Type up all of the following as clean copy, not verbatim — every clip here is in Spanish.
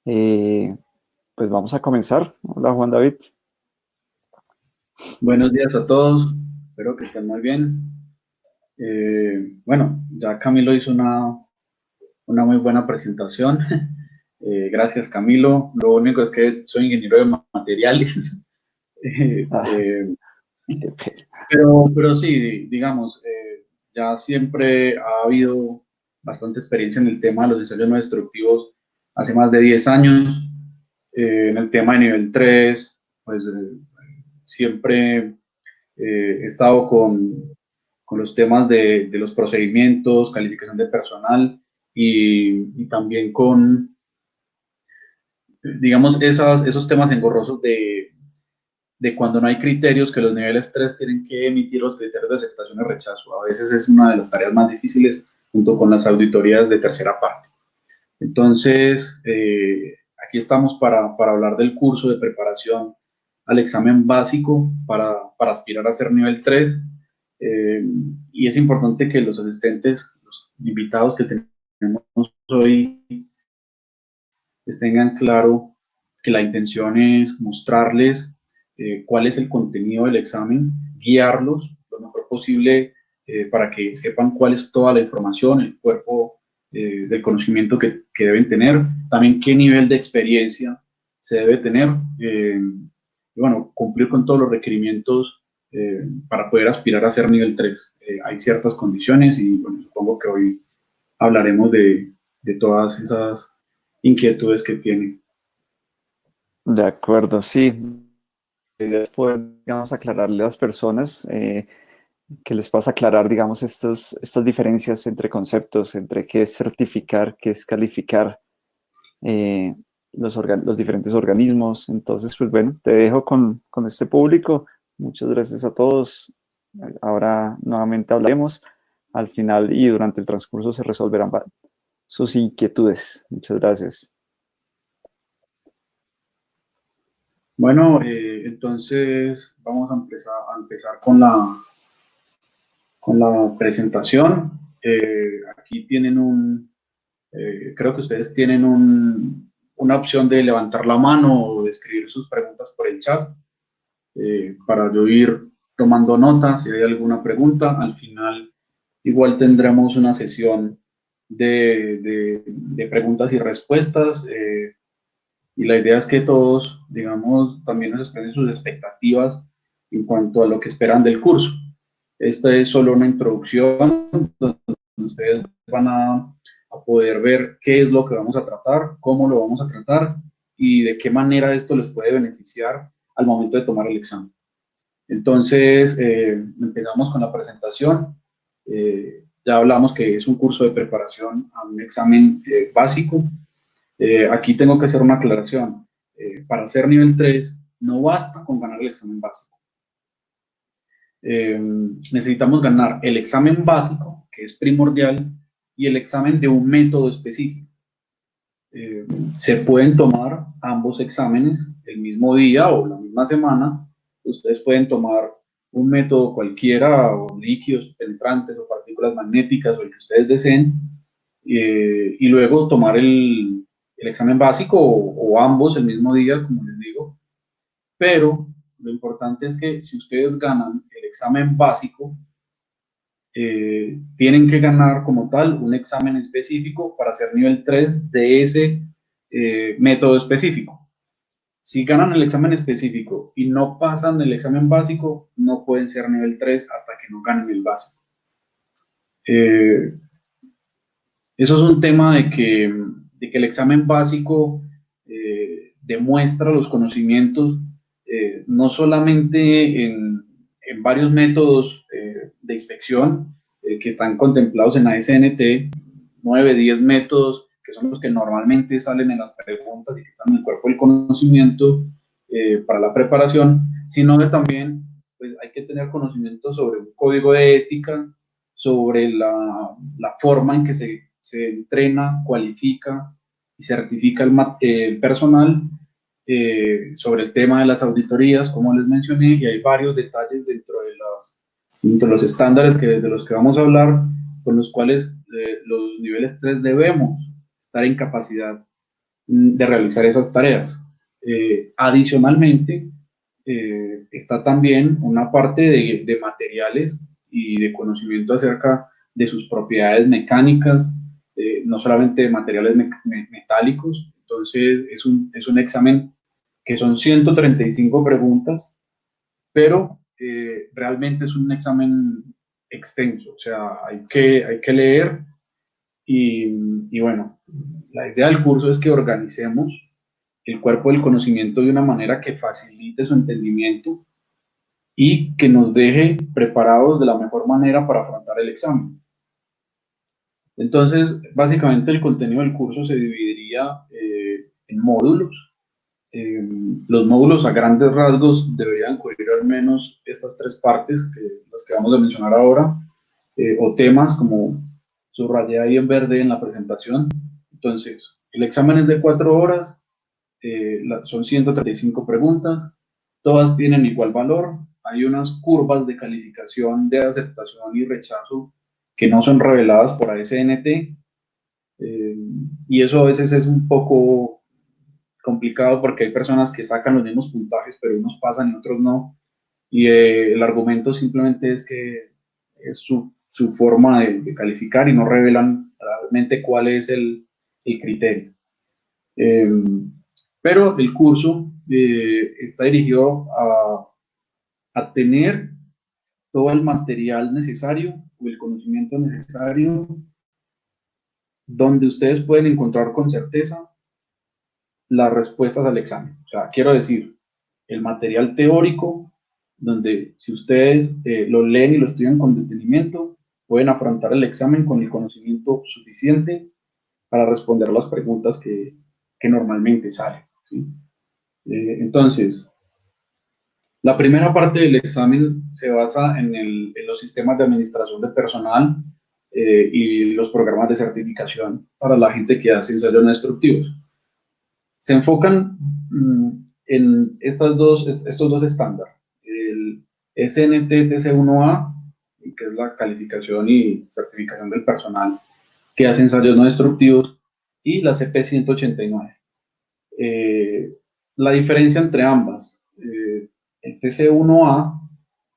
Eh, pues vamos a comenzar. Hola Juan David. Buenos días a todos, espero que estén muy bien. Bueno, ya Camilo hizo una muy buena presentación. Gracias, Camilo. Lo único es que soy ingeniero de materiales. Eh, Ah, eh, qué pena. pero sí, digamos, ya siempre ha habido bastante experiencia en el tema de los ensayos no destructivos hace más de 10 años. En el tema de nivel 3 pues siempre he estado con los temas de los procedimientos, calificación de personal y también con, digamos, esos temas engorrosos de cuando no hay criterios, que los niveles 3 tienen que emitir los criterios de aceptación y rechazo. A veces es una de las tareas más difíciles junto con las auditorías de tercera parte. Entonces, aquí estamos para hablar del curso de preparación al examen básico para aspirar a ser nivel 3. eh, y es importante que los asistentes, los invitados que tenemos hoy, pues tengan claro que la intención es mostrarles cuál es el contenido del examen, guiarlos lo mejor posible para que sepan cuál es toda la información, el cuerpo del conocimiento que deben tener, también qué nivel de experiencia se debe tener, y bueno, cumplir con todos los requerimientos para poder aspirar a ser nivel 3. Hay ciertas condiciones y bueno, supongo que hoy hablaremos de todas esas inquietudes que tiene. De acuerdo, sí. La idea es poder, digamos, aclararle a las personas que les pasa aclarar, digamos, estas diferencias entre conceptos, entre qué es certificar, qué es calificar, eh, los diferentes organismos. Entonces, pues bueno, te dejo con este público. Muchas gracias a todos. Ahora nuevamente hablaremos. Al final y durante el transcurso se resolverán sus inquietudes. Muchas gracias. Bueno, entonces vamos a empezar con la presentación. Aquí tienen creo que ustedes tienen una opción de levantar la mano o de escribir sus preguntas por el chat para yo ir tomando notas si hay alguna pregunta. Al final, igual tendremos una sesión de preguntas y respuestas. Y la idea es que todos, digamos, también nos expresen sus expectativas en cuanto a lo que esperan del curso. Esta es solo una introducción donde ustedes van a poder ver qué es lo que vamos a tratar, cómo lo vamos a tratar y de qué manera esto les puede beneficiar al momento de tomar el examen. Entonces, empezamos con la presentación. Ya hablamos que es un curso de preparación a un examen básico. Aquí tengo que hacer una aclaración. Para ser nivel 3 no basta con ganar el examen básico. Necesitamos ganar el examen básico, que es primordial, y el examen de un método específico. Eh, Se pueden tomar ambos exámenes el mismo día o la misma semana. Ustedes pueden tomar un método cualquiera, o líquidos penetrantes o partículas magnéticas o el que ustedes deseen, y luego tomar el examen básico o ambos el mismo día, como les digo. Pero lo importante es que si ustedes ganan el examen básico, tienen que ganar como tal un examen específico para ser nivel 3 de ese método específico. Si ganan el examen específico y no pasan el examen básico, no pueden ser nivel 3 hasta que no ganen el básico. Eh, Eso es un tema de que el examen básico demuestra los conocimientos no solamente en varios métodos de inspección que están contemplados en ASNT, 9, 10 métodos que son los que normalmente salen en las preguntas y que están en el cuerpo del conocimiento para la preparación, sino que también pues, hay que tener conocimiento sobre un código de ética, sobre la forma en que se entrena, cualifica y certifica el personal, sobre el tema de las auditorías, como les mencioné, y hay varios detalles dentro de los estándares de los que vamos a hablar, con los cuales los niveles 3 debemos estar en capacidad de realizar esas tareas. Adicionalmente, está también una parte de materiales y de conocimiento acerca de sus propiedades mecánicas, no solamente de materiales metálicos. Entonces, es un examen que son 135 preguntas, pero realmente es un examen extenso, o sea, hay que leer y bueno, la idea del curso es que organicemos el cuerpo del conocimiento de una manera que facilite su entendimiento y que nos deje preparados de la mejor manera para afrontar el examen. Entonces, básicamente el contenido del curso se dividiría en módulos. Los módulos a grandes rasgos deberían cubrir al menos estas tres partes, las que vamos a mencionar ahora, o temas como subrayé ahí en verde en la presentación. Entonces, el examen es de 4 horas, son 135 preguntas, todas tienen igual valor, hay unas curvas de calificación de aceptación y rechazo que no son reveladas por ASNT, y eso a veces es un poco complicado porque hay personas que sacan los mismos puntajes, pero unos pasan y otros no, y el argumento simplemente es que es su forma de calificar y no revelan realmente cuál es el criterio. Eh, pero el curso está dirigido a tener todo el material necesario o el conocimiento necesario donde ustedes pueden encontrar con certeza las respuestas al examen. O sea, quiero decir, el material teórico, donde si ustedes lo leen y lo estudian con detenimiento, pueden afrontar el examen con el conocimiento suficiente para responder las preguntas que normalmente salen, ¿sí? Entonces, la primera parte del examen se basa en los sistemas de administración de personal y los programas de certificación para la gente que hace ensayos no destructivos. Se enfocan en estos dos estándares, el SNTTC1A, que es la calificación y certificación del personal que hace ensayos no destructivos, y la CP189. La diferencia entre ambas, el TC1A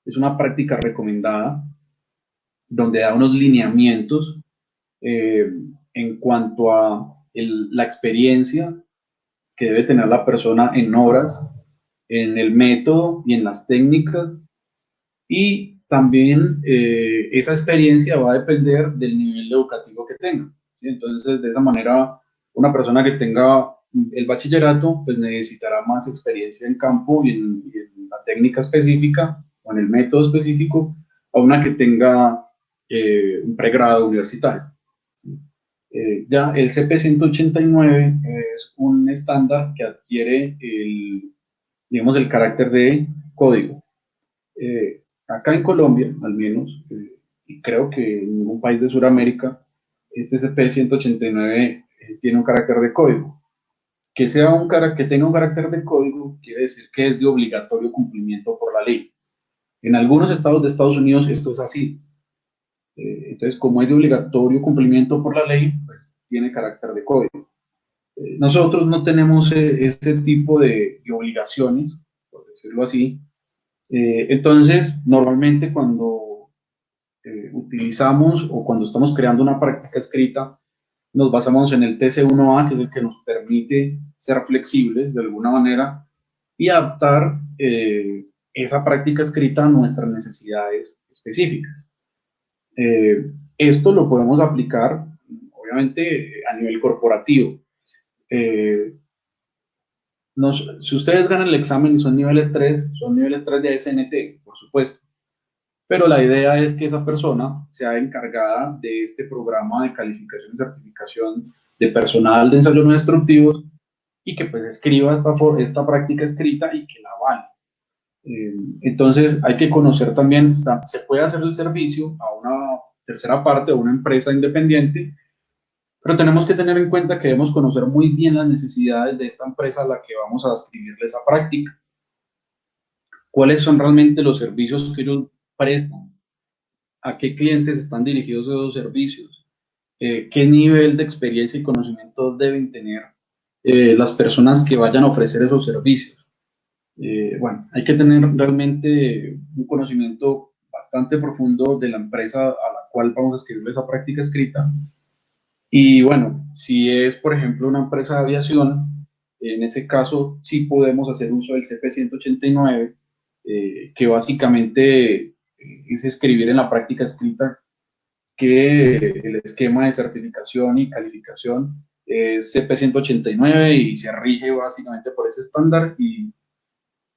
es una práctica recomendada donde da unos lineamientos eh, en cuanto a la experiencia que debe tener la persona en obras, en el método y en las técnicas, y también esa experiencia va a depender del nivel educativo que tenga. ¿Sí? Entonces, de esa manera, una persona que tenga el bachillerato, pues necesitará más experiencia en campo y en la técnica específica o en el método específico, a una que tenga un pregrado universitario. Ya el CP189 es un estándar que adquiere digamos, el carácter de código. Acá en Colombia, al menos, y creo que en ningún país de Sudamérica, este CP189 tiene un carácter de código. Que tenga un carácter de código quiere decir que es de obligatorio cumplimiento por la ley. En algunos estados de Estados Unidos esto es así. Entonces, como es de obligatorio cumplimiento por la ley, pues tiene carácter de código. Nosotros no tenemos ese tipo de obligaciones, por decirlo así. Entonces, normalmente cuando utilizamos o cuando estamos creando una práctica escrita, nos basamos en el TC1A, que es el que nos permite ser flexibles de alguna manera y adaptar esa práctica escrita a nuestras necesidades específicas. Esto lo podemos aplicar, obviamente, a nivel corporativo. Eh, si ustedes ganan el examen y son niveles 3 de ASNT, por supuesto. Pero la idea es que esa persona sea encargada de este programa de calificación y certificación de personal de ensayos no destructivos y que pues escriba esta práctica escrita y que la avale. Entonces hay que conocer también, se puede hacer el servicio a una tercera parte, a una empresa independiente, pero tenemos que tener en cuenta que debemos conocer muy bien las necesidades de esta empresa a la que vamos a escribirle esa práctica. ¿Cuáles son realmente los servicios que ellos prestan? ¿A qué clientes están dirigidos esos servicios? ¿Qué nivel de experiencia y conocimiento deben tener las personas que vayan a ofrecer esos servicios. Bueno, hay que tener realmente un conocimiento bastante profundo de la empresa a la cual vamos a escribir esa práctica escrita. Y bueno, si es, por ejemplo, una empresa de aviación, en ese caso sí podemos hacer uso del CP189, que básicamente es escribir en la práctica escrita que el esquema de certificación y calificación es CP189 y se rige básicamente por ese estándar y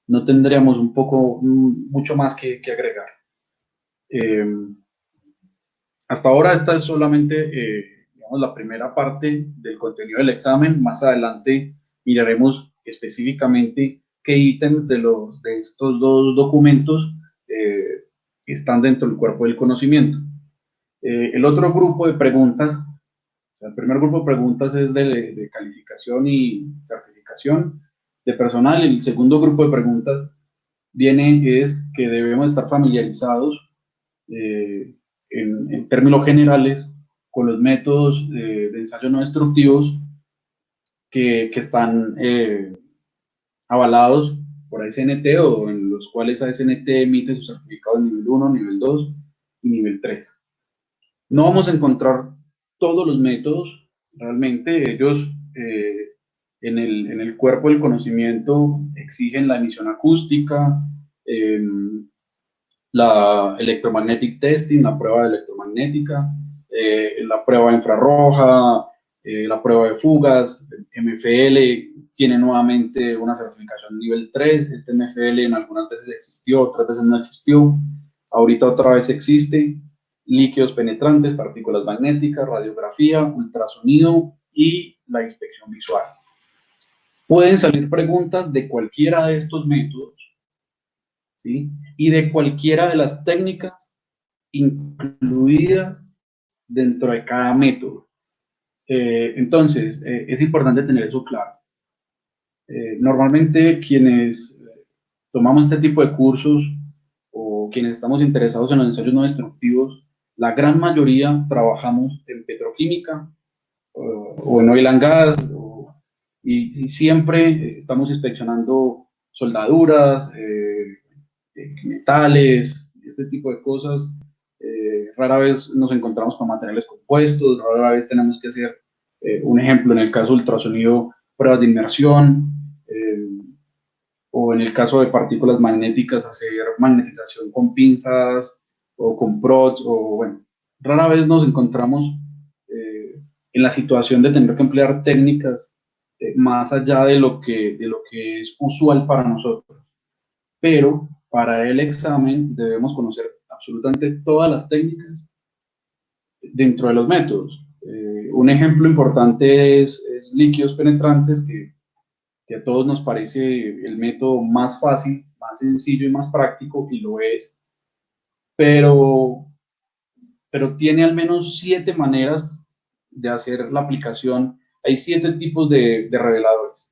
no tendríamos mucho más que agregar. Eh, Hasta ahora esta es solamente, digamos, la primera parte del contenido del examen. Más adelante miraremos específicamente qué ítems de estos dos documentos están dentro del cuerpo del conocimiento. El otro grupo de preguntas, el primer grupo de preguntas es de calificación y certificación de personal. El segundo grupo de preguntas es que debemos estar familiarizados eh, en términos generales con los métodos de ensayo no destructivos que están avalados por ASNT o en los cuales ASNT emite sus certificados de nivel 1, nivel 2 y nivel 3. No vamos a encontrar todos los métodos, realmente ellos en el cuerpo del conocimiento exigen la emisión acústica, eh, la electromagnetic testing, la prueba de electromagnética, la prueba infrarroja, la prueba de fugas, MFL tiene nuevamente una certificación nivel 3, este MFL en algunas veces existió, otras veces no existió, ahorita otra vez existe, líquidos penetrantes, partículas magnéticas, radiografía, ultrasonido y la inspección visual. Pueden salir preguntas de cualquiera de estos métodos, ¿sí? Y de cualquiera de las técnicas incluidas dentro de cada método. Entonces, es importante tener eso claro. Normalmente quienes tomamos este tipo de cursos o quienes estamos interesados en los ensayos no destructivos, la gran mayoría trabajamos en petroquímica o en oil and gas y siempre estamos inspeccionando soldaduras, metales, este tipo de cosas. Rara vez nos encontramos con materiales compuestos, rara vez tenemos que hacer, un ejemplo, en el caso de ultrasonido, pruebas de inmersión, o en el caso de partículas magnéticas, hacer magnetización con pinzas o con prods, o bueno, rara vez nos encontramos en la situación de tener que emplear técnicas más allá de lo que es usual para nosotros. Pero para el examen debemos conocer absolutamente todas las técnicas dentro de los métodos. Un ejemplo importante es líquidos penetrantes, que a todos nos parece el método más fácil, más sencillo y más práctico, y lo es, pero, pero tiene al menos 7 maneras de hacer la aplicación. Hay 7 tipos de reveladores.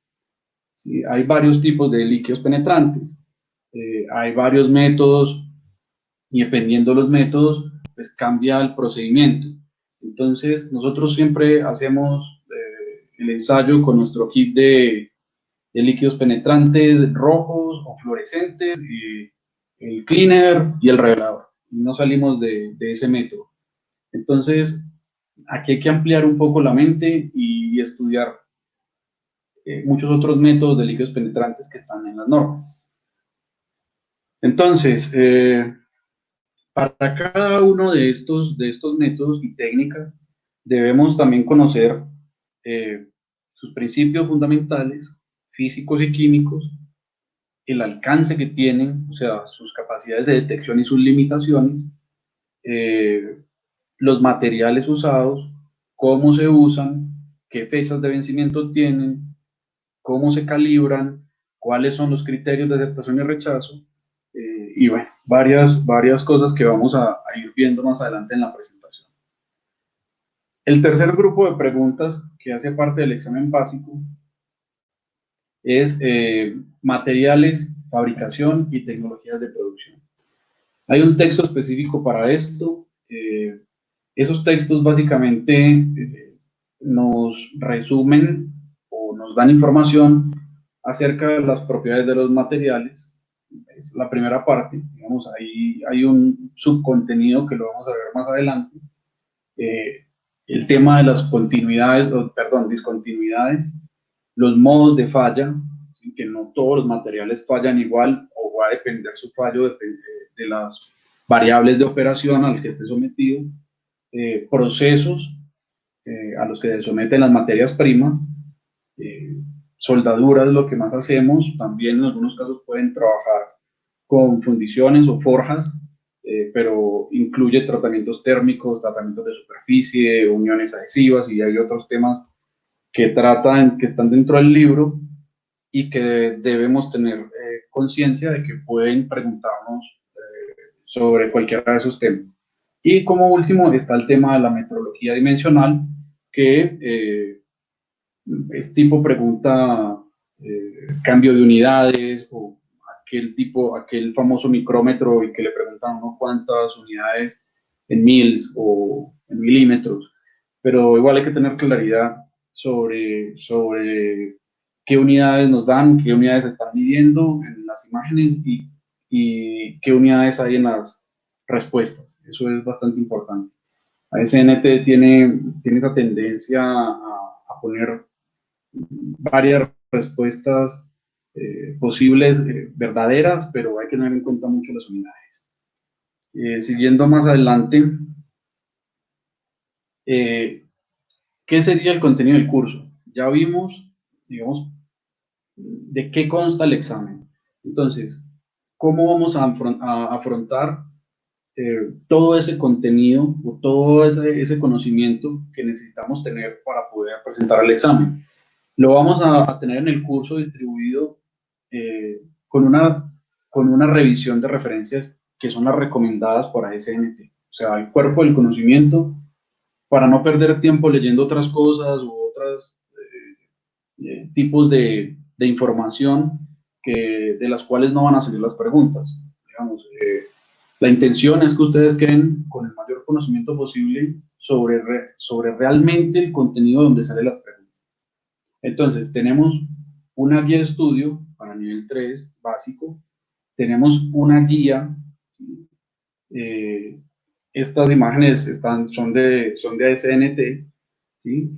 ¿Sí? Hay varios tipos de líquidos penetrantes, hay varios métodos, y dependiendo de los métodos, pues cambia el procedimiento. Entonces, nosotros siempre hacemos el ensayo con nuestro kit de líquidos penetrantes rojos o fluorescentes, y el cleaner y el revelador. No salimos de ese método. Entonces, aquí hay que ampliar un poco la mente y estudiar muchos otros métodos de líquidos penetrantes que están en las normas. Entonces, para cada uno de estos métodos y técnicas, debemos también conocer sus principios fundamentales, físicos y químicos, el alcance que tienen, o sea, sus capacidades de detección y sus limitaciones, eh, los materiales usados, cómo se usan, qué fechas de vencimiento tienen, cómo se calibran, cuáles son los criterios de aceptación y rechazo, y bueno, varias cosas que vamos a ir viendo más adelante en la presentación. El tercer grupo de preguntas que hace parte del examen básico es materiales, fabricación y tecnologías de producción. Hay un texto específico para esto. Esos textos básicamente nos resumen o nos dan información acerca de las propiedades de los materiales. Es la primera parte, digamos, ahí hay un subcontenido que lo vamos a ver más adelante. El tema de las continuidades, perdón, discontinuidades, los modos de falla, ¿sí? Que no todos los materiales fallan igual o va a depender su fallo de las variables de operación al que esté sometido, procesos a los que se someten las materias primas, soldadura es lo que más hacemos, también en algunos casos pueden trabajar con fundiciones o forjas, pero incluye tratamientos térmicos, tratamientos de superficie, uniones adhesivas y hay otros temas que que están dentro del libro y que debemos tener conciencia de que pueden preguntarnos sobre cualquiera de esos temas. Y como último está el tema de la metrología dimensional, que es tipo pregunta cambio de unidades o aquel famoso micrómetro y que le preguntan a uno cuántas unidades en mils o en milímetros, pero igual hay que tener claridad sobre qué unidades nos dan, qué unidades están midiendo en las imágenes y qué unidades hay en las respuestas. Eso es bastante importante. ASNT tiene esa tendencia a poner varias respuestas posibles, verdaderas, pero hay que tener en cuenta mucho las unidades. Siguiendo más adelante, ¿qué sería el contenido del curso? Ya vimos, digamos, de qué consta el examen. Entonces, ¿cómo vamos a afrontar todo ese contenido o todo ese conocimiento que necesitamos tener para poder presentar el examen? Lo vamos a tener en el curso distribuido con una revisión de referencias que son las recomendadas por ASNT. O sea, el cuerpo del conocimiento, para no perder tiempo leyendo otras cosas u otros tipos de información de las cuales no van a salir las preguntas. Digamos, la intención es que ustedes queden con el mayor conocimiento posible sobre realmente el contenido donde salen las preguntas. Entonces, tenemos una guía de estudio para nivel 3 básico, tenemos una guía, estas imágenes son de ASNT, ¿sí?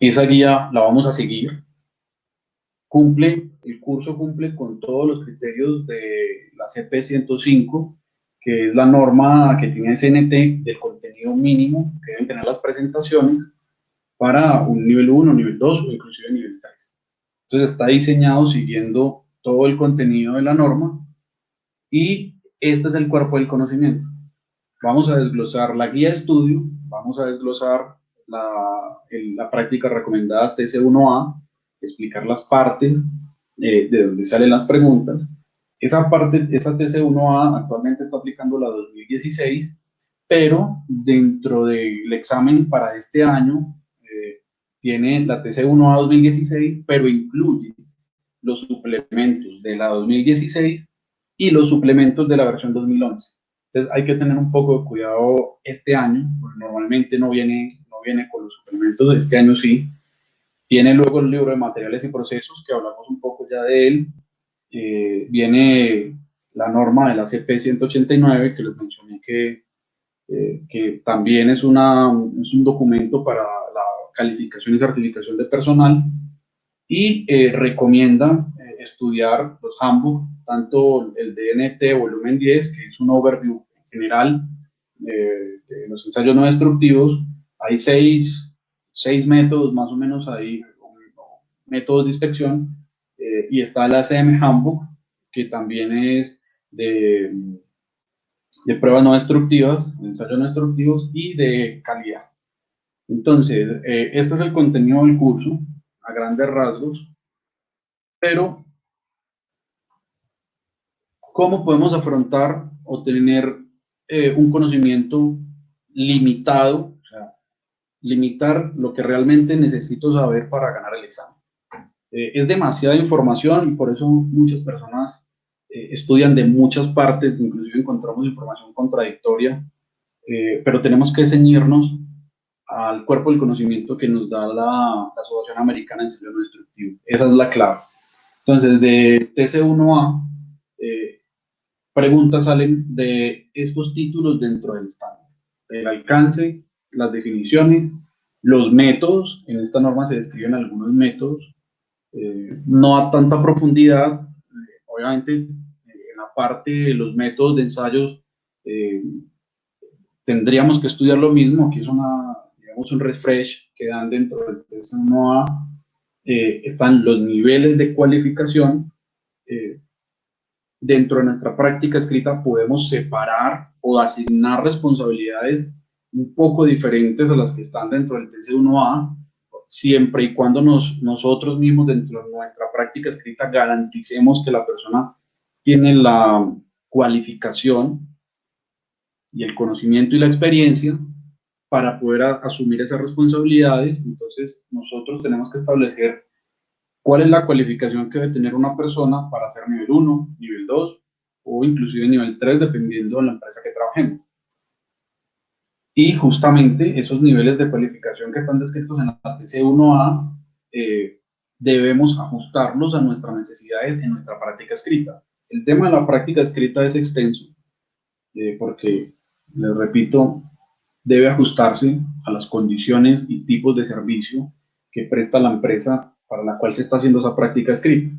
Esa guía la vamos a seguir, el curso cumple con todos los criterios de la CP 105, que es la norma que tiene ASNT del contenido mínimo que deben tener las presentaciones para un nivel 1, nivel 2 o inclusive nivel 3. Entonces está diseñado siguiendo todo el contenido de la norma y este es el cuerpo del conocimiento. Vamos a desglosar la guía de estudio, vamos a desglosar la práctica recomendada TC1A, explicar las partes de donde salen las preguntas. Esa TC1A actualmente está aplicando la 2016, pero dentro del examen para este año tiene la TC1A 2016, pero incluye los suplementos de la 2016 y los suplementos de la versión 2011. Entonces hay que tener un poco de cuidado este año, porque normalmente no viene con los suplementos, este año sí. Viene luego el libro de materiales y procesos, que hablamos un poco ya de él. Viene la norma de la CP 189, que les mencioné que también es un documento para la calificación y certificación de personal y recomienda estudiar los handbooks, tanto el DNT volumen 10, que es un overview general de los ensayos no destructivos. Hay seis métodos más o menos ahí, métodos de inspección, y está el ACM Handbook, que también es de pruebas no destructivas, de ensayos no destructivos y de calidad. Entonces, este es el contenido del curso, a grandes rasgos, pero ¿cómo podemos afrontar o tener un conocimiento limitado? O sea, limitar lo que realmente necesito saber para ganar el examen. Es demasiada información y por eso muchas personas estudian de muchas partes, inclusive encontramos información contradictoria, pero tenemos que ceñirnos al cuerpo del conocimiento que nos da la Asociación Americana de Ensayo No Destructivo. Esa es la clave. Entonces, de TC1A, preguntas salen de estos títulos dentro del estándar. El alcance, las definiciones, los métodos. En esta norma se describen algunos métodos, no a tanta profundidad. Obviamente, en la parte de los métodos de ensayos, eh, tendríamos que estudiar lo mismo. Aquí es digamos, un refresh que dan dentro del TC1A. Están los niveles de cualificación. Dentro de nuestra práctica escrita podemos separar o asignar responsabilidades un poco diferentes a las que están dentro del TC1A, siempre y cuando nosotros mismos dentro de nuestra práctica escrita garanticemos que la persona tiene la cualificación y el conocimiento y la experiencia para poder asumir esas responsabilidades. Entonces nosotros tenemos que establecer cuál es la cualificación que debe tener una persona para ser nivel 1, nivel 2 o inclusive nivel 3, dependiendo de la empresa que trabajemos. Y justamente esos niveles de cualificación que están descritos en la TC1A, debemos ajustarlos a nuestras necesidades en nuestra práctica escrita. El tema de la práctica escrita es extenso, porque, les repito, debe ajustarse a las condiciones y tipos de servicio que presta la empresa para la cual se está haciendo esa práctica escrita.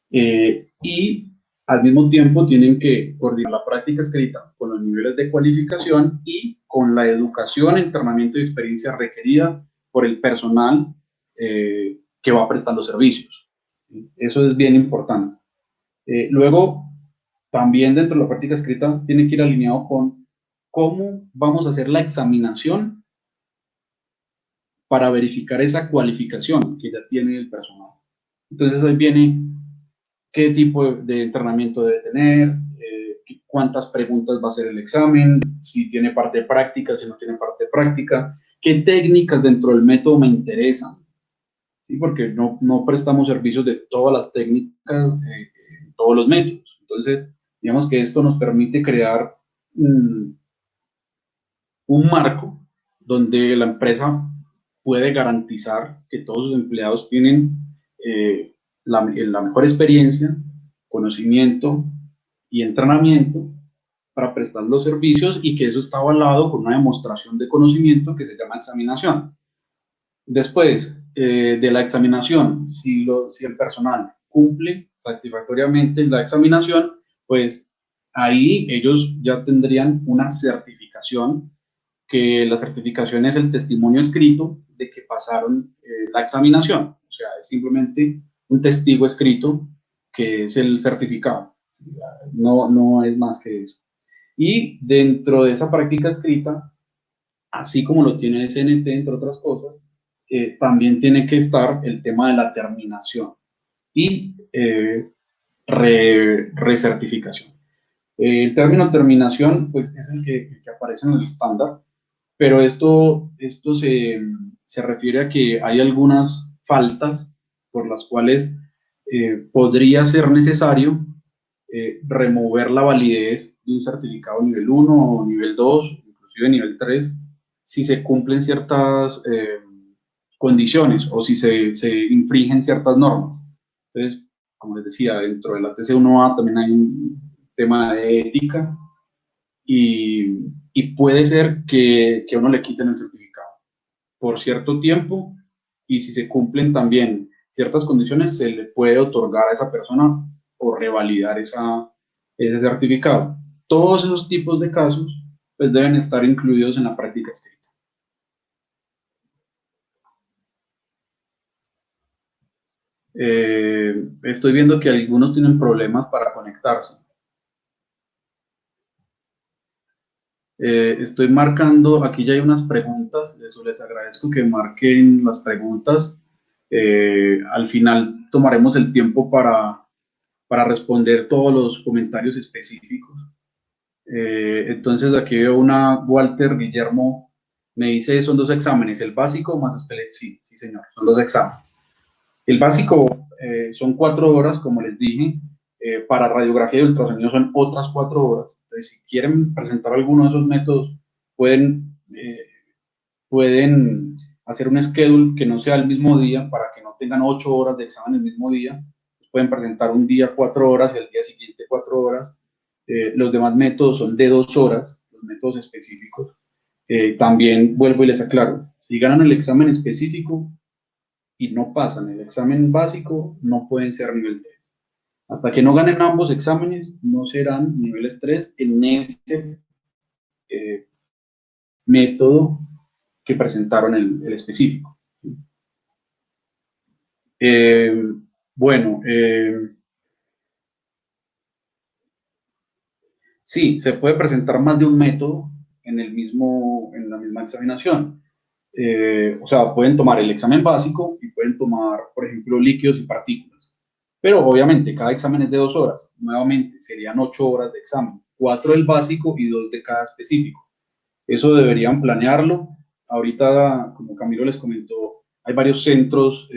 Y al mismo tiempo tienen que coordinar la práctica escrita con los niveles de cualificación y con la educación, entrenamiento y experiencia requerida por el personal que va a prestar los servicios. Eso es bien importante. Luego, también dentro de la práctica escrita tiene que ir alineado con cómo vamos a hacer la examinación para verificar esa cualificación que ya tiene el personal. Entonces ahí viene qué tipo de entrenamiento debe tener, cuántas preguntas va a hacer el examen, si tiene parte práctica, si no tiene parte práctica, qué técnicas dentro del método me interesan, ¿sí? Porque no prestamos servicios de todas las técnicas, todos los métodos. Entonces, digamos que esto nos permite crear un marco donde la empresa puede garantizar que todos sus empleados tienen la mejor experiencia, conocimiento y entrenamiento para prestar los servicios, y que eso está avalado con una demostración de conocimiento que se llama examinación. Después de la examinación, si el personal cumple satisfactoriamente la examinación, pues ahí ellos ya tendrían una certificación, que la certificación es el testimonio escrito de que pasaron la examinación. O sea, es simplemente un testigo escrito que es el certificado. No es más que eso. Y dentro de esa práctica escrita, así como lo tiene el CNT, entre otras cosas, también tiene que estar el tema de la terminación y recertificación. El término terminación, pues, es el que aparece en el estándar, pero esto se refiere a que hay algunas faltas por las cuales podría ser necesario remover la validez de un certificado nivel 1 o nivel 2, inclusive nivel 3, si se cumplen ciertas condiciones o si se infringen ciertas normas. Entonces, como les decía, dentro de la TC1A también hay un tema de ética, y puede ser que a uno le quiten el certificado por cierto tiempo, y si se cumplen también ciertas condiciones, se le puede otorgar a esa persona o revalidar ese certificado. Todos esos tipos de casos pues deben estar incluidos en la práctica escrita. Estoy viendo que algunos tienen problemas para conectarse. Estoy marcando, aquí ya hay unas preguntas, eso les agradezco que marquen las preguntas. Al final tomaremos el tiempo para responder todos los comentarios específicos. Entonces aquí veo una, Walter Guillermo me dice, son dos exámenes, el básico más sí, sí señor, son dos exámenes. El básico son 4 horas, como les dije, para radiografía y ultrasonido son otras 4 horas. Entonces, si quieren presentar alguno de esos métodos, pueden pueden hacer un schedule que no sea el mismo día para que no tengan 8 horas de examen el mismo día. Pueden presentar un día 4 horas y al día siguiente 4 horas. Los demás métodos son de 2 horas, los métodos específicos. También vuelvo y les aclaro, si ganan el examen específico y no pasan el examen básico, no pueden ser nivel 3. Hasta que no ganen ambos exámenes, no serán niveles 3 en ese eh, método que presentaron el específico. Eh, bueno, sí, se puede presentar más de un método en la misma examinación. O sea, pueden tomar el examen básico y pueden tomar, por ejemplo, líquidos y partículas. Pero obviamente cada examen es de 2 horas. Nuevamente serían 8 horas de examen, 4 del básico y 2 de cada específico. Eso deberían planearlo. Ahorita, como Camilo les comentó, hay varios centros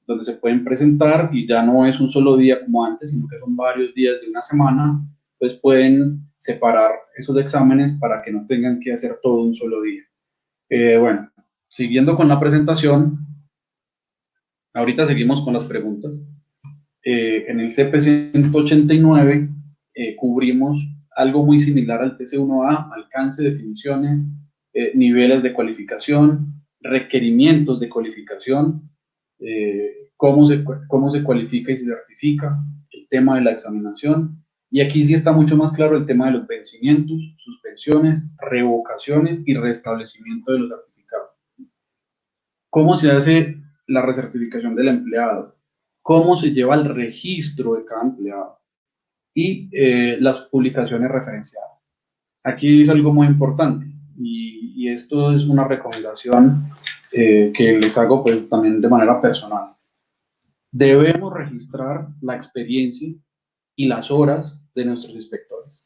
donde se pueden presentar y ya no es un solo día como antes, sino que son varios días de una semana. Pues pueden separar esos exámenes para que no tengan que hacer todo un solo día. Bueno, siguiendo con la presentación, ahorita seguimos con las preguntas. En el CP 189 cubrimos algo muy similar al TC1A, alcance, definiciones, niveles de cualificación, requerimientos de cualificación, cómo se cualifica y se certifica, el tema de la examinación. Y aquí sí está mucho más claro el tema de los vencimientos, suspensiones, revocaciones y restablecimiento de los certificados. ¿Cómo se hace la recertificación del empleado? ¿Cómo se lleva el registro de cada empleado? Y las publicaciones referenciadas. Aquí es algo muy importante y esto es una recomendación que les hago pues también de manera personal. Debemos registrar la experiencia y las horas de nuestros inspectores.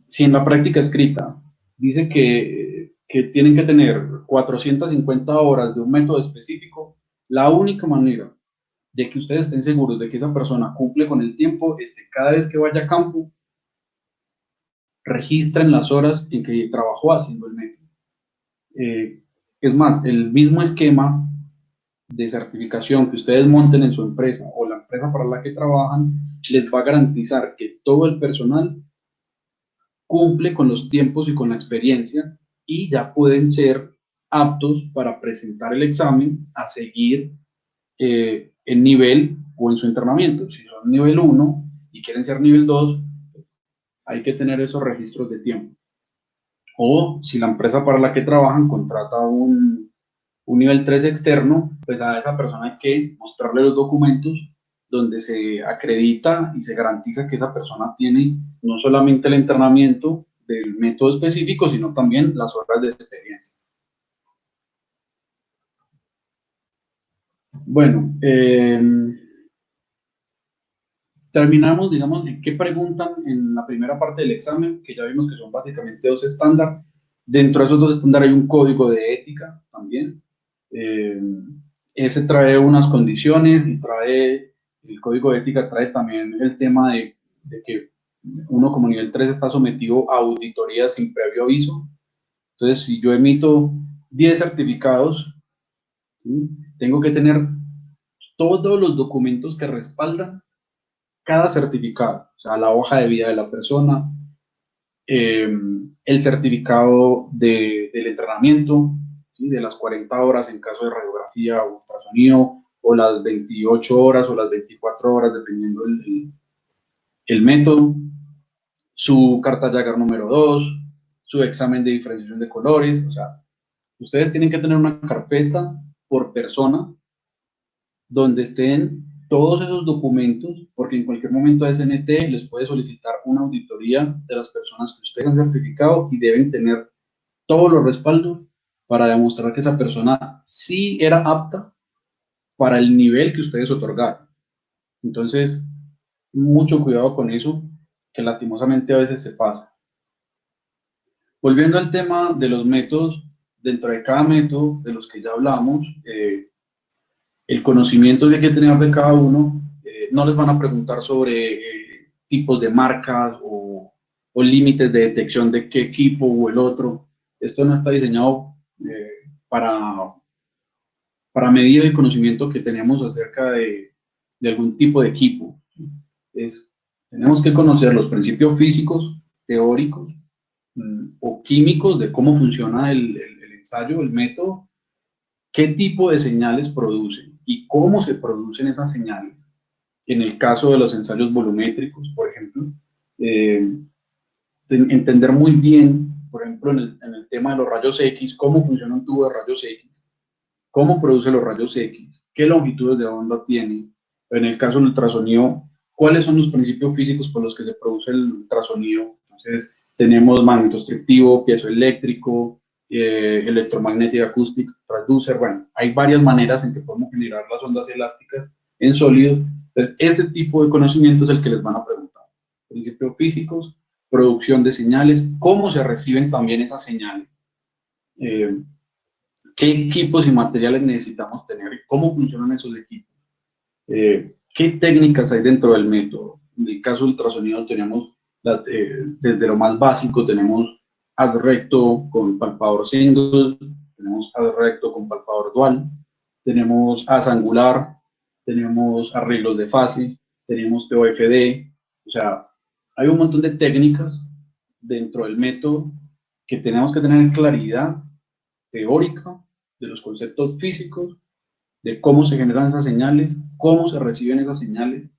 Si en la práctica escrita dice que tienen que tener 450 horas de un método específico, la única manera de que ustedes estén seguros de que esa persona cumple con el tiempo es que cada vez que vaya a campo, registren las horas en que trabajó haciendo el método. Es más, el mismo esquema de certificación que ustedes monten en su empresa o la empresa para la que trabajan, les va a garantizar que todo el personal cumple con los tiempos y con la experiencia y ya pueden ser aptos para presentar el examen a seguir en nivel o en su entrenamiento. Si son nivel 1 y quieren ser nivel 2, hay que tener esos registros de tiempo. O si la empresa para la que trabajan contrata un nivel 3 externo, pues a esa persona hay que mostrarle los documentos donde se acredita y se garantiza que esa persona tiene no solamente el entrenamiento del método específico, sino también las horas de experiencia. Bueno, terminamos, digamos, de qué preguntan en la primera parte del examen, que ya vimos que son básicamente 2 estándares. Dentro de esos 2 estándares hay un código de ética también. Ese trae unas condiciones y el código de ética trae también el tema de que uno como nivel 3 está sometido a auditoría sin previo aviso. Entonces, si yo emito 10 certificados, ¿sí? Tengo que tener todos los documentos que respaldan cada certificado, o sea, la hoja de vida de la persona, el certificado del entrenamiento, ¿sí? De las 40 horas en caso de radiografía o ultrasonido, o las 28 horas o las 24 horas, dependiendo el método, su carta Jagger número 2, su examen de diferenciación de colores, o sea, ustedes tienen que tener una carpeta por persona donde estén todos esos documentos, porque en cualquier momento SNT les puede solicitar una auditoría de las personas que ustedes han certificado y deben tener todos los respaldos para demostrar que esa persona sí era apta para el nivel que ustedes otorgaron. Entonces, mucho cuidado con eso, que lastimosamente a veces se pasa. Volviendo al tema de los métodos, dentro de cada método de los que ya hablamos, el conocimiento que hay que tener de cada uno, no les van a preguntar sobre tipos de marcas o límites de detección de qué equipo o el otro. Esto no está diseñado para, para medir el conocimiento que tenemos acerca de algún tipo de equipo. Tenemos que conocer los principios físicos, teóricos o químicos de cómo funciona el ensayo, el método, qué tipo de señales producen y cómo se producen esas señales. En el caso de los ensayos volumétricos, por ejemplo, entender muy bien, por ejemplo, en el tema de los rayos X, cómo funciona un tubo de rayos X, cómo produce los rayos X, qué longitudes de onda tiene. En el caso del ultrasonido, cuáles son los principios físicos por los que se produce el ultrasonido. Entonces, tenemos magnetostrictivo, piezoeléctrico, electromagnética acústica, transducer. Bueno, hay varias maneras en que podemos generar las ondas elásticas en sólidos. Entonces, ese tipo de conocimiento es el que les van a preguntar. Principios físicos, producción de señales, cómo se reciben también esas señales. ¿Qué equipos y materiales necesitamos tener? ¿Cómo funcionan esos equipos? ¿Qué técnicas hay dentro del método? En el caso del ultrasonido tenemos, desde lo más básico, tenemos haz recto con palpador single, tenemos haz recto con palpador dual, tenemos haz angular, tenemos arreglos de fase, tenemos TOFD, o sea, hay un montón de técnicas dentro del método que tenemos que tener claridad teórica de los conceptos físicos, de cómo se generan esas señales, cómo se reciben esas señales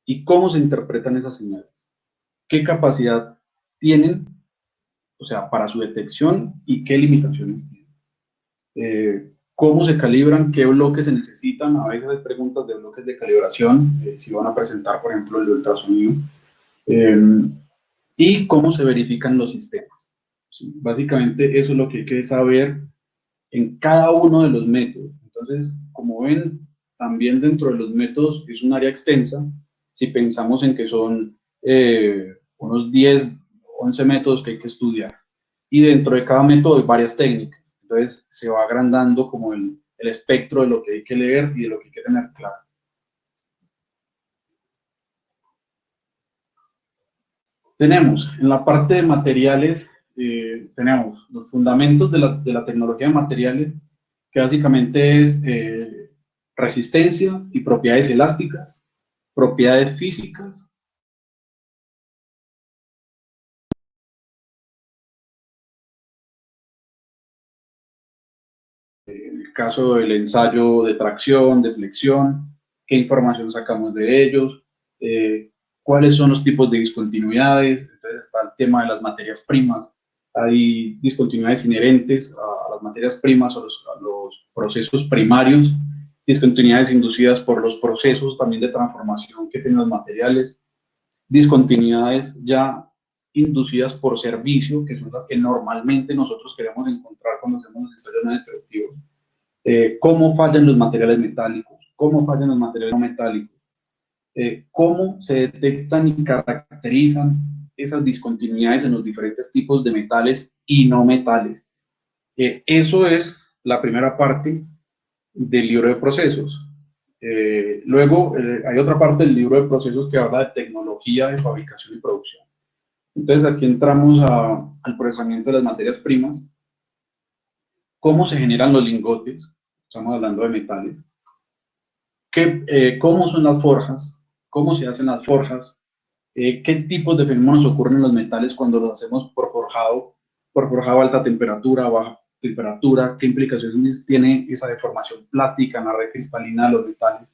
y cómo se interpretan esas señales. ¿Qué capacidad tienen, o sea, para su detección y qué limitaciones tienen? ¿Cómo se calibran? ¿Qué bloques se necesitan? A veces hay preguntas de bloques de calibración, si van a presentar, por ejemplo, el de ultrasonido. Y cómo se verifican los sistemas. ¿Sí? Básicamente eso es lo que hay que saber en cada uno de los métodos. Entonces, como ven, también dentro de los métodos es un área extensa. Si pensamos en que son unos 10, 11 métodos que hay que estudiar. Y dentro de cada método hay varias técnicas. Entonces, se va agrandando como el espectro de lo que hay que leer y de lo que hay que tener claro. Tenemos en la parte de materiales, tenemos los fundamentos de la tecnología de materiales, que básicamente es resistencia y propiedades elásticas, propiedades físicas. En el caso del ensayo de tracción, de flexión, qué información sacamos de ellos, cuáles son los tipos de discontinuidades. Entonces está el tema de las materias primas. Hay discontinuidades inherentes a las materias primas o a los procesos primarios, discontinuidades inducidas por los procesos también de transformación que tienen los materiales, discontinuidades ya inducidas por servicio, que son las que normalmente nosotros queremos encontrar cuando hacemos los ensayos no destructivos. Cómo fallan los materiales metálicos, cómo fallan los materiales no metálicos, cómo se detectan y caracterizan esas discontinuidades en los diferentes tipos de metales y no metales. Eso es la primera parte del libro de procesos. Luego hay otra parte del libro de procesos que habla de tecnología de fabricación y producción. Entonces aquí entramos al procesamiento de las materias primas, cómo se generan los lingotes, estamos hablando de metales, cómo son las forjas, cómo se hacen las forjas, qué tipos de fenómenos ocurren en los metales cuando los hacemos por forjado a alta temperatura, baja temperatura, qué implicaciones tiene esa deformación plástica en la red cristalina de los metales,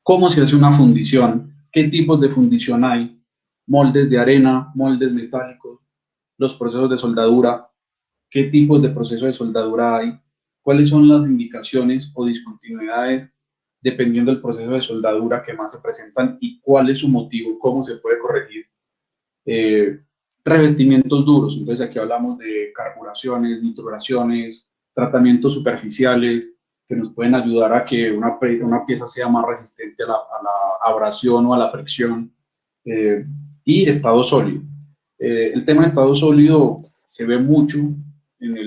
cómo se hace una fundición, qué tipos de fundición hay, moldes de arena, moldes metálicos, los procesos de soldadura, qué tipos de procesos de soldadura hay, cuáles son las indicaciones o discontinuidades dependiendo del proceso de soldadura que más se presentan y cuál es su motivo, cómo se puede corregir. Revestimientos duros, entonces aquí hablamos de carburaciones, nitruraciones, tratamientos superficiales que nos pueden ayudar a que una pieza sea más resistente a la abrasión o a la fricción. Y estado sólido. El tema de estado sólido se ve mucho en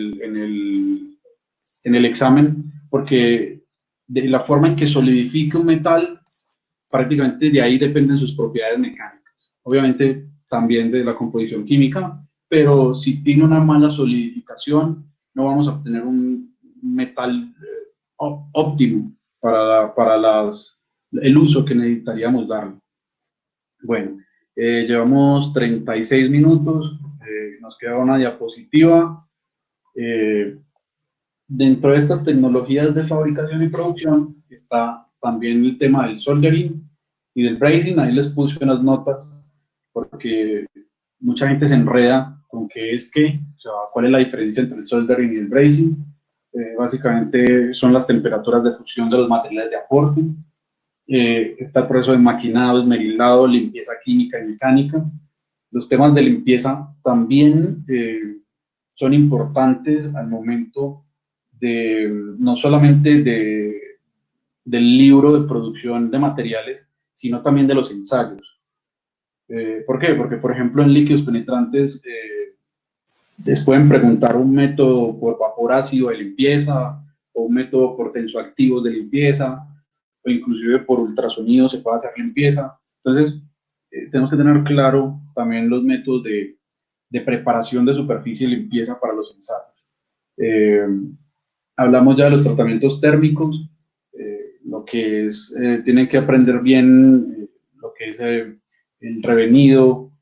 el examen porque de la forma en que solidifica un metal, prácticamente de ahí dependen sus propiedades mecánicas. Obviamente también de la composición química, pero si tiene una mala solidificación, no vamos a obtener un metal óptimo para el uso que necesitaríamos darle. Bueno, llevamos 36 minutos, nos queda una diapositiva. Dentro de estas tecnologías de fabricación y producción está también el tema del soldering y del brazing. Ahí les puse unas notas porque mucha gente se enreda con qué es qué, o sea, cuál es la diferencia entre el soldering y el brazing. Básicamente son las temperaturas de fusión de los materiales de aporte. Está el proceso de maquinado, esmerilado, limpieza química y mecánica. Los temas de limpieza también son importantes al momento de, no solamente del libro de producción de materiales, sino también de los ensayos. ¿Por qué? Porque, por ejemplo, en líquidos penetrantes les pueden preguntar un método por vapor ácido de limpieza o un método por tensoactivos de limpieza o inclusive por ultrasonido se puede hacer limpieza. Entonces, tenemos que tener claro también los métodos de preparación de superficie y limpieza para los ensayos. Hablamos ya de los tratamientos térmicos, lo que es, tienen que aprender bien lo que es el revenido,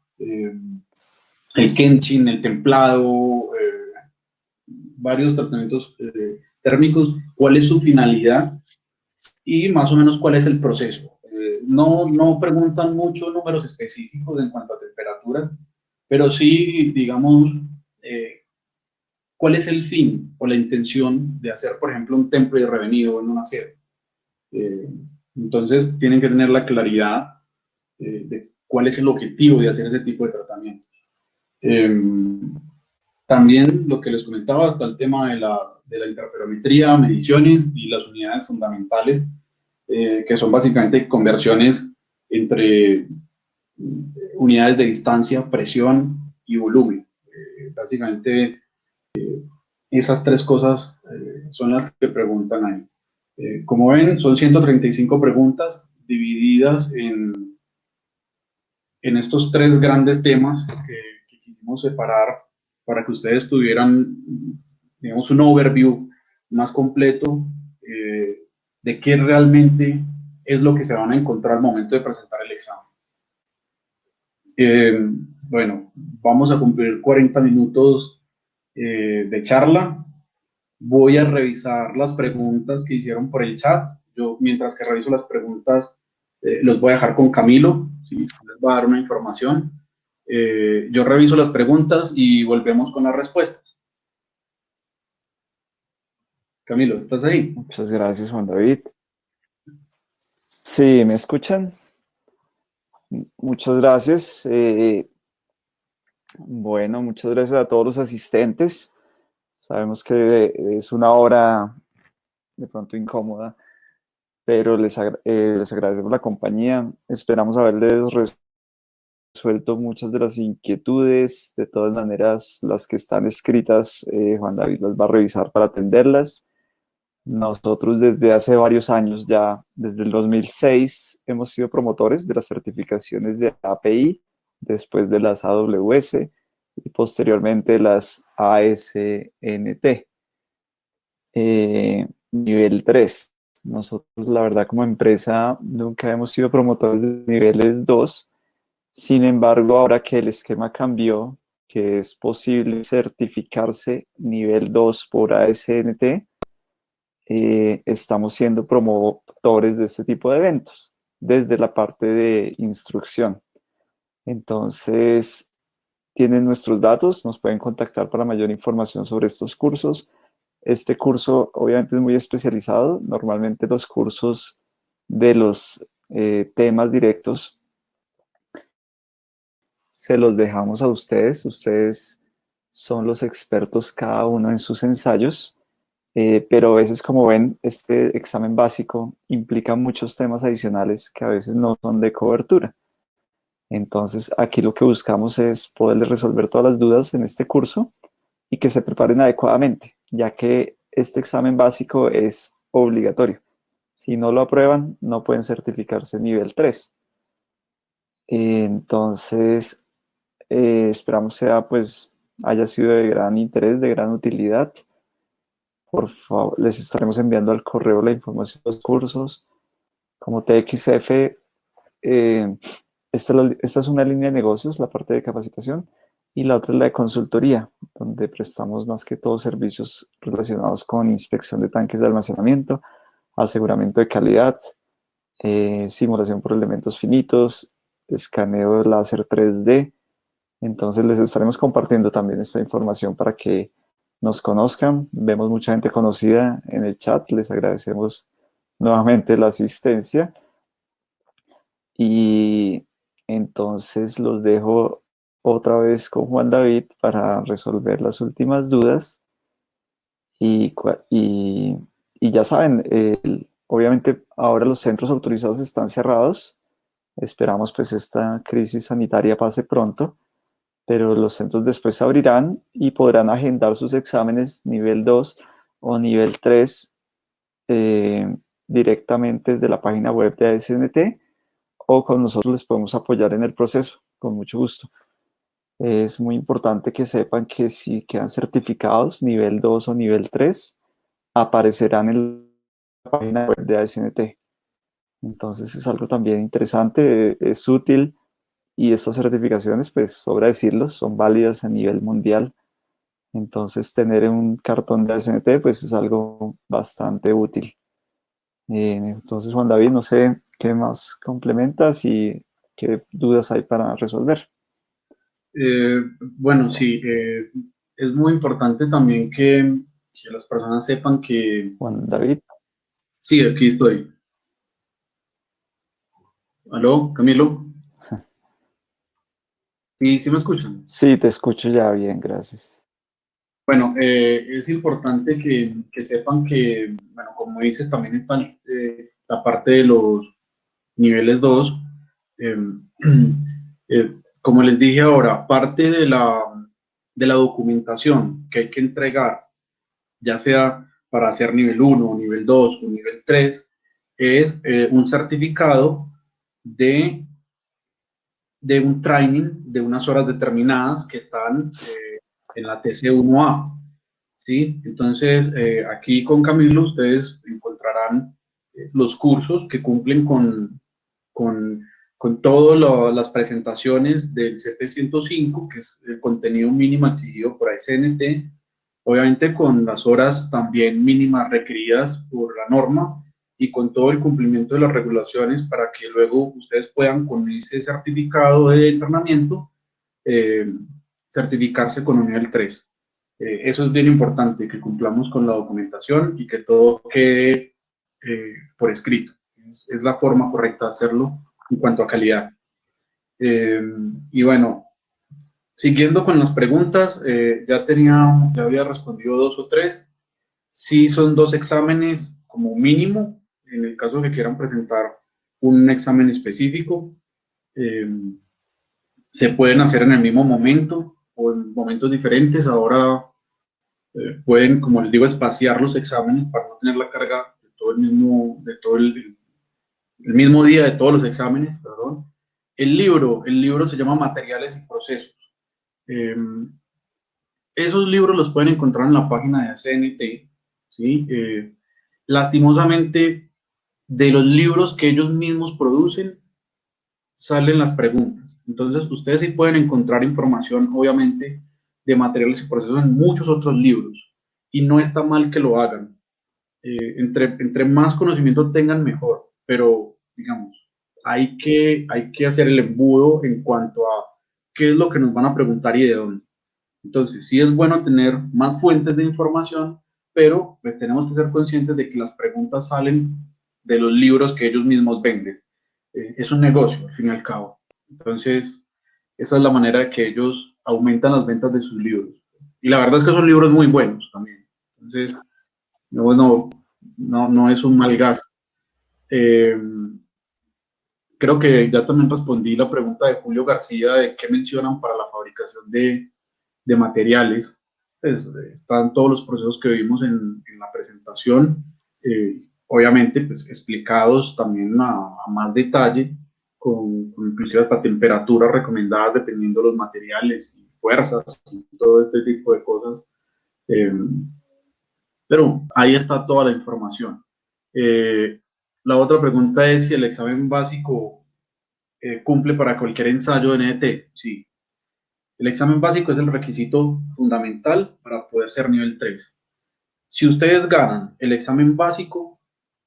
el Kenshin, el templado, varios tratamientos térmicos, cuál es su finalidad y más o menos cuál es el proceso. No preguntan mucho números específicos en cuanto a temperaturas, pero sí, digamos, cuál es el fin o la intención de hacer, por ejemplo, un temple de revenido en un acero. Entonces, tienen que tener la claridad de cuál es el objetivo de hacer ese tipo de tratamiento. También lo que les comentaba, hasta el tema de la interferometría, mediciones y las unidades fundamentales, que son básicamente conversiones entre unidades de distancia, presión y volumen. Básicamente, esas tres cosas son las que preguntan ahí. Como ven, son 135 preguntas divididas en estos tres grandes temas que quisimos separar para que ustedes tuvieran, digamos, un overview más completo de qué realmente es lo que se van a encontrar al momento de presentar el examen. Bueno, vamos a cumplir 40 minutos de charla. Voy a revisar las preguntas que hicieron por el chat. Yo, mientras que reviso las preguntas, los voy a dejar con Camilo, ¿sí? Les voy a dar una información. Yo reviso las preguntas y volvemos con las respuestas. Camilo, ¿estás ahí? Muchas gracias, Juan David. Sí, ¿me escuchan? Muchas gracias. Bueno, muchas gracias a todos los asistentes. Sabemos que es una hora de pronto incómoda, pero les agradecemos la compañía. Esperamos haberles resuelto muchas de las inquietudes. De todas maneras, las que están escritas, Juan David las va a revisar para atenderlas. Nosotros desde hace varios años ya, desde el 2006, hemos sido promotores de las certificaciones de API, después de las AWS y posteriormente las ASNT. Nivel 3. Nosotros, la verdad, como empresa, nunca hemos sido promotores de niveles 2. Sin embargo, ahora que el esquema cambió, que es posible certificarse nivel 2 por ASNT, estamos siendo promotores de este tipo de eventos desde la parte de instrucción. Entonces, tienen nuestros datos, nos pueden contactar para mayor información sobre estos cursos. Este curso obviamente es muy especializado. Normalmente los cursos de los temas directos se los dejamos a ustedes. Ustedes son los expertos cada uno en sus ensayos. Pero a veces, como ven, este examen básico implica muchos temas adicionales que a veces no son de cobertura. Entonces, aquí lo que buscamos es poderles resolver todas las dudas en este curso y que se preparen adecuadamente, ya que este examen básico es obligatorio. Si no lo aprueban, no pueden certificarse nivel 3. Entonces, esperamos sea pues haya sido de gran interés, de gran utilidad. Por favor, les estaremos enviando al correo la información de los cursos. Como TXF, esta es una línea de negocios, la parte de capacitación, y la otra es la de consultoría, donde prestamos más que todo servicios relacionados con inspección de tanques de almacenamiento, aseguramiento de calidad, simulación por elementos finitos, escaneo de láser 3D. Entonces les estaremos compartiendo también esta información para que nos conozcan. Vemos mucha gente conocida en el chat, les agradecemos nuevamente la asistencia y entonces los dejo otra vez con Juan David para resolver las últimas dudas y, y ya saben, obviamente ahora los centros autorizados están cerrados. Esperamos pues esta crisis sanitaria pase pronto, pero los centros después se abrirán y podrán agendar sus exámenes nivel 2 o nivel 3 directamente desde la página web de ASNT o con nosotros les podemos apoyar en el proceso, con mucho gusto. Es muy importante que sepan que si quedan certificados nivel 2 o nivel 3 aparecerán en la página web de ASNT. Entonces es algo también interesante, es útil y estas certificaciones, pues sobra decirlos, son válidas a nivel mundial. Entonces tener un cartón de ASNT pues es algo bastante útil. Entonces Juan David, no sé qué más complementas y qué dudas hay para resolver. Bueno, sí, es muy importante también que las personas sepan que, Juan David, sí, aquí estoy. ¿Aló, Camilo? Sí, sí me escuchan. sí, te escucho ya bien, gracias. Bueno, es importante que sepan que, bueno, como dices, también está la parte de los niveles 2. eh, Como les dije ahora, parte de la documentación que hay que entregar, ya sea para hacer nivel uno o nivel 2 o nivel 3 es un certificado de, de un training de unas horas determinadas que están en la TC1A. ¿Sí? Entonces, aquí con Camilo ustedes encontrarán los cursos que cumplen con, con todas las presentaciones del CP105, que es el contenido mínimo exigido por ASNT, obviamente con las horas también mínimas requeridas por la norma y con todo el cumplimiento de las regulaciones para que luego ustedes puedan con ese certificado de entrenamiento eh, certificarse con un nivel 3. Eso es bien importante, que cumplamos con la documentación y que todo quede por escrito. Es la forma correcta de hacerlo en cuanto a calidad. Eh, y bueno, siguiendo con las preguntas, ya había respondido dos o tres. Sí son dos exámenes como mínimo, en el caso de que quieran presentar un examen específico. Eh, Se pueden hacer en el mismo momento o en momentos diferentes. Ahora pueden, como les digo, espaciar los exámenes para no tener la carga de todo el mismo día de todos los exámenes, perdón. El libro se llama Materiales y Procesos. Eh, Esos libros los pueden encontrar en la página de ACNT, ¿sí? Lastimosamente, de los libros que ellos mismos producen, salen las preguntas. Entonces, ustedes sí pueden encontrar información, obviamente, de materiales y procesos en muchos otros libros. Y no está mal que lo hagan. Entre más conocimiento tengan, mejor. Pero, digamos, hay que hacer el embudo en cuanto a qué es lo que nos van a preguntar y de dónde. Entonces, sí es bueno tener más fuentes de información, pero pues tenemos que ser conscientes de que las preguntas salen de los libros que ellos mismos venden. Es un negocio, al fin y al cabo. Entonces, esa es la manera de que ellos aumentan las ventas de sus libros. Y la verdad es que son libros muy buenos también. Entonces, no es un mal gasto. Eh, Creo que ya también respondí la pregunta de Julio García de qué mencionan para la fabricación de materiales. Pues, están todos los procesos que vimos en la presentación, obviamente pues, explicados también a más detalle, con inclusive hasta temperaturas recomendadas dependiendo de los materiales fuerzas y todo este tipo de cosas. Eh, pero ahí está toda la información. Eh, la otra pregunta es si el examen básico cumple para cualquier ensayo de NDT. Sí, el examen básico es el requisito fundamental para poder ser nivel 3. Si ustedes ganan el examen básico,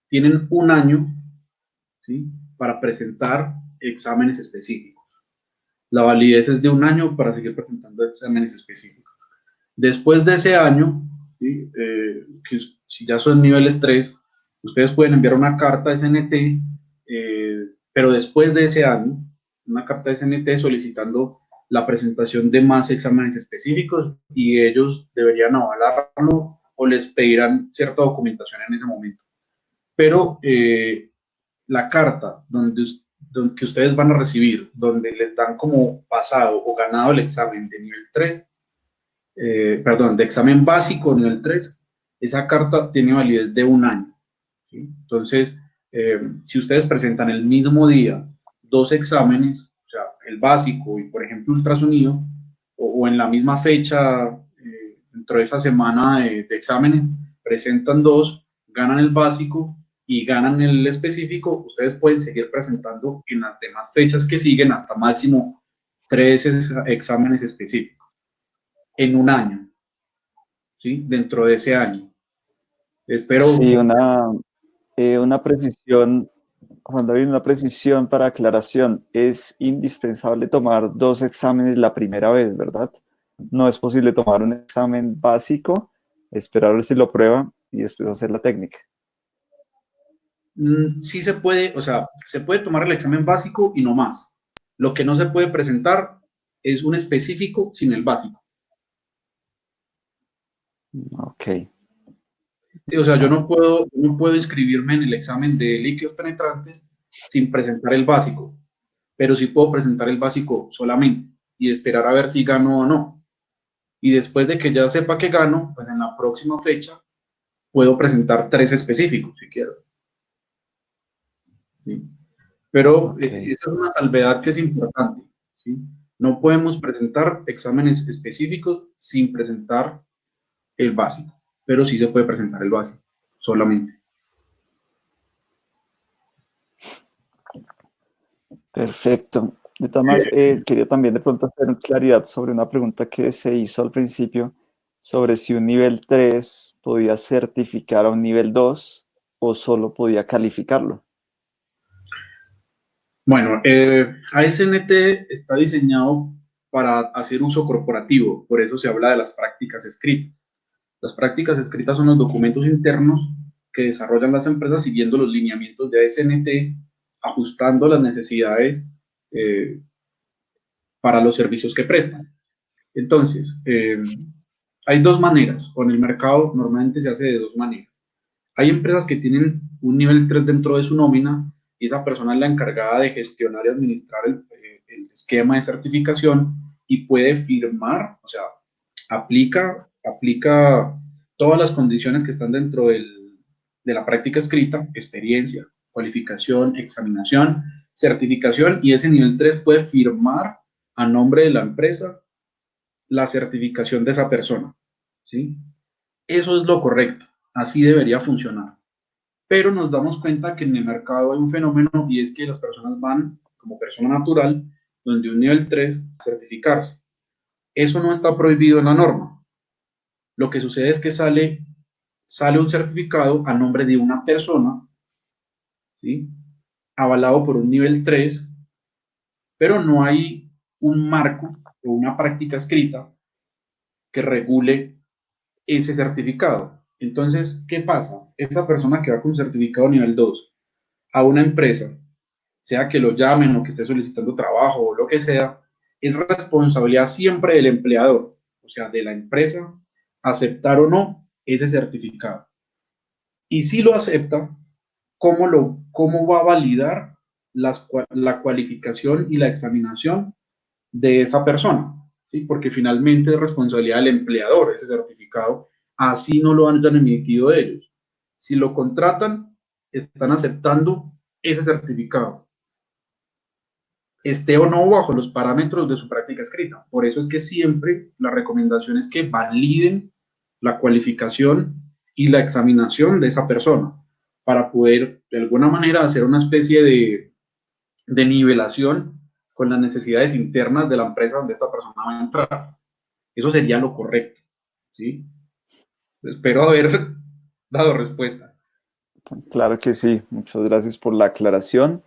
tienen un año, ¿sí?, para presentar exámenes específicos. La validez es de un año para seguir presentando exámenes específicos. Después de ese año, ¿sí?, que si ya son niveles 3, ustedes pueden enviar una carta de SNT, pero después de ese año, una carta de SNT solicitando la presentación de más exámenes específicos y ellos deberían avalarlo o les pedirán cierta documentación en ese momento. Pero la carta donde que ustedes van a recibir, donde les dan como pasado o ganado el examen de nivel 3, perdón, de examen básico nivel 3, esa carta tiene validez de un año, ¿sí? Entonces, si ustedes presentan el mismo día dos exámenes, o sea, el básico y por ejemplo ultrasonido, o en la misma fecha, dentro de esa semana de exámenes, presentan dos, ganan el básico y ganan el específico, ustedes pueden seguir presentando en las demás fechas que siguen hasta máximo 3 exámenes específicos en un año, ¿sí? Dentro de ese año. Espero. Sí, una precisión, Juan David, una precisión para aclaración. Es indispensable tomar dos exámenes la primera vez, ¿verdad? No es posible tomar un examen básico, esperar a ver si lo prueba y después hacer la técnica. Sí se puede, o sea, se puede tomar el examen básico y no más. Lo que no se puede presentar es un específico sin el básico. Ok, Sí, o sea, yo vale. no puedo inscribirme en el examen de líquidos penetrantes sin presentar el básico, pero sí puedo presentar el básico solamente y esperar a ver si gano o no. Y después de que ya sepa que gano, pues en la próxima fecha puedo presentar 3 específicos si quiero, ¿sí? Pero Ok, esa es una salvedad que es importante, ¿sí? No podemos presentar exámenes específicos sin presentar el básico, pero sí se puede presentar el básico solamente. perfecto. De todas maneras, quería también de pronto hacer claridad sobre una pregunta que se hizo al principio, sobre si un nivel 3 podía certificar a un nivel 2 o solo podía calificarlo. Bueno, ASNT está diseñado para hacer uso corporativo, por eso se habla de las prácticas escritas. Las prácticas escritas son los documentos internos que desarrollan las empresas siguiendo los lineamientos de ASNT, ajustando las necesidades eh, para los servicios que prestan. Entonces, hay dos maneras, o en el mercado normalmente se hace de dos maneras. Hay empresas que tienen un nivel 3 dentro de su nómina y esa persona es la encargada de gestionar y administrar el esquema de certificación y puede firmar, o sea, aplica todas las condiciones que están dentro de la práctica escrita, experiencia, cualificación, examinación, certificación, y ese nivel 3 puede firmar a nombre de la empresa la certificación de esa persona, ¿sí? Eso es lo correcto, así debería funcionar. Pero nos damos cuenta que en el mercado hay un fenómeno y es que las personas van como persona natural, donde un nivel 3 a certificarse. Eso no está prohibido en la norma. Lo que sucede es que sale un certificado a nombre de una persona, ¿sí?, avalado por un nivel 3, pero no hay un marco o una práctica escrita que regule ese certificado. Entonces, ¿qué pasa? Esa persona que va con certificado nivel 2 a una empresa, sea que lo llamen o que esté solicitando trabajo o lo que sea, es responsabilidad siempre del empleador, o sea, de la empresa, aceptar o no ese certificado. Y si lo acepta, cómo va a validar la cualificación y la examinación de esa persona? ¿Sí? Porque finalmente es responsabilidad del empleador ese certificado, así no lo hayan emitido ellos. Si lo contratan, están aceptando ese certificado. esté o no bajo los parámetros de su práctica escrita. Por eso es que siempre la recomendación es que validen la cualificación y la examinación de esa persona para poder de alguna manera hacer una especie de nivelación con las necesidades internas de la empresa donde esta persona va a entrar. Eso sería lo correcto, ¿sí? Espero haber dado respuesta. Claro que sí. Muchas gracias por la aclaración.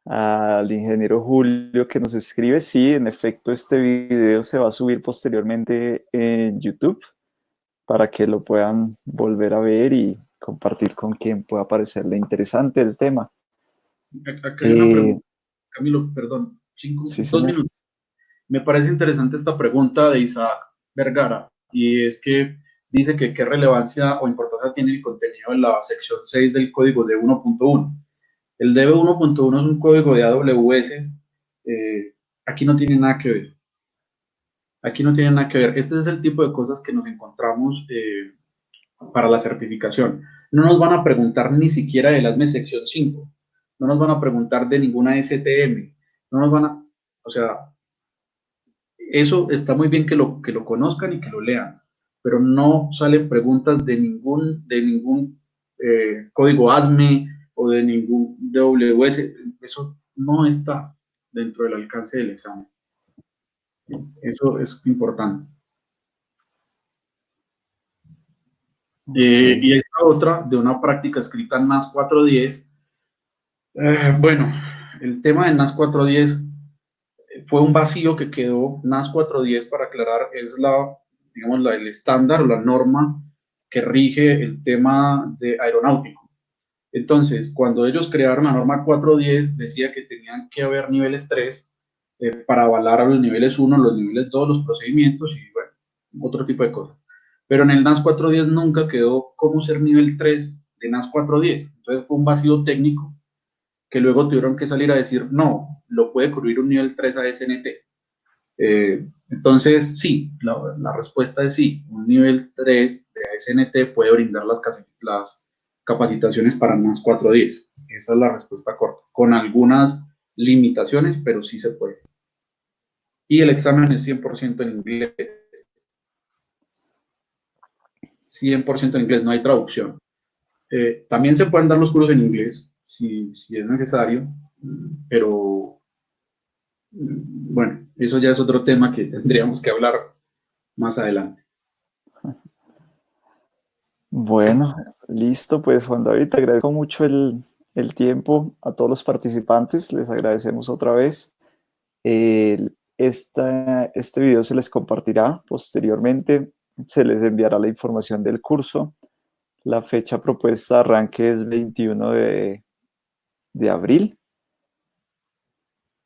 Al ingeniero Julio que nos escribe, sí, en efecto, este video se va a subir posteriormente en YouTube para que lo puedan volver a ver y compartir con quien pueda parecerle interesante el tema. Acá hay una Eh, pregunta, Camilo, perdón, sí, dos señor. minutos. Me parece interesante esta pregunta de Isaac Vergara, y es que dice que qué relevancia o importancia tiene el contenido en la sección 6 del código de 1.1. El DB 1.1 es un código de AWS, aquí no tiene nada que ver. Aquí no tiene nada que ver. Este es el tipo de cosas que nos encontramos para la certificación. No nos van a preguntar ni siquiera del ASME sección 5. No nos van a preguntar de ninguna STM. No nos van a, o sea, eso está muy bien que lo conozcan y que lo lean, pero no salen preguntas de ningún código ASME o de ningún DWS. Eso no está dentro del alcance del examen. Eso es importante. Ok, Y esta otra, de una práctica escrita en NAS 410. Bueno, el tema de NAS 410 fue un vacío que quedó. NAS 410, para aclarar, es digamos, el estándar o la norma que rige el tema de aeronáutico. Entonces, cuando ellos crearon la norma 410, decía que tenían que haber niveles 3 para avalar a los niveles 1, los niveles 2, los procedimientos y, bueno, otro tipo de cosas. Pero en el NAS 410 nunca quedó cómo ser nivel 3 de NAS 410. Entonces fue un vacío técnico que luego tuvieron que salir a decir, no, lo puede cubrir un nivel 3 a SNT. Entonces, sí, la respuesta es sí. Un nivel 3 de ASNT puede brindar las capacitaciones para NAS 410. Esa es la respuesta corta, con algunas limitaciones, pero sí se puede. Y el examen es 100% en inglés. 100% en inglés, no hay traducción. También se pueden dar los cursos en inglés, si es necesario, pero bueno, eso ya es otro tema que tendríamos que hablar más adelante. bueno, listo, pues Juan David, te agradezco mucho el tiempo a todos los participantes, les agradecemos otra vez. Este video se les compartirá posteriormente, se les enviará la información del curso. La fecha propuesta de arranque es 21 de abril.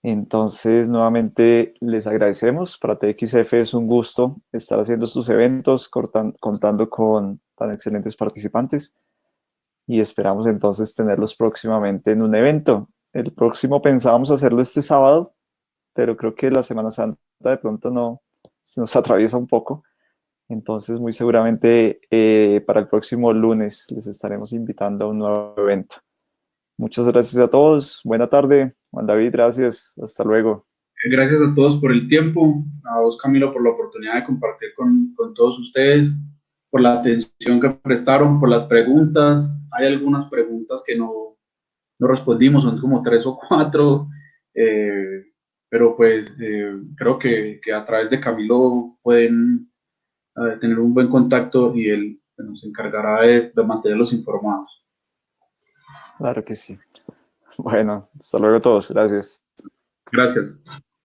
Entonces, nuevamente les agradecemos. Para TXF es un gusto estar haciendo estos eventos, contando con tan excelentes participantes y esperamos entonces tenerlos próximamente en un evento. El próximo pensábamos hacerlo este sábado, pero creo que la Semana Santa de pronto no se nos atraviesa un poco. Entonces, muy seguramente para el próximo lunes les estaremos invitando a un nuevo evento. Muchas gracias a todos. Buena tarde. Juan David, gracias. Hasta luego. Gracias a todos por el tiempo, a vos Camilo por la oportunidad de compartir con todos ustedes, por la atención que prestaron, por las preguntas. Hay algunas preguntas que no respondimos, son como tres o cuatro, pero pues creo que a través de Camilo pueden tener un buen contacto y él nos encargará de mantenerlos informados. Claro que sí. Bueno, hasta luego a todos. Gracias. Gracias.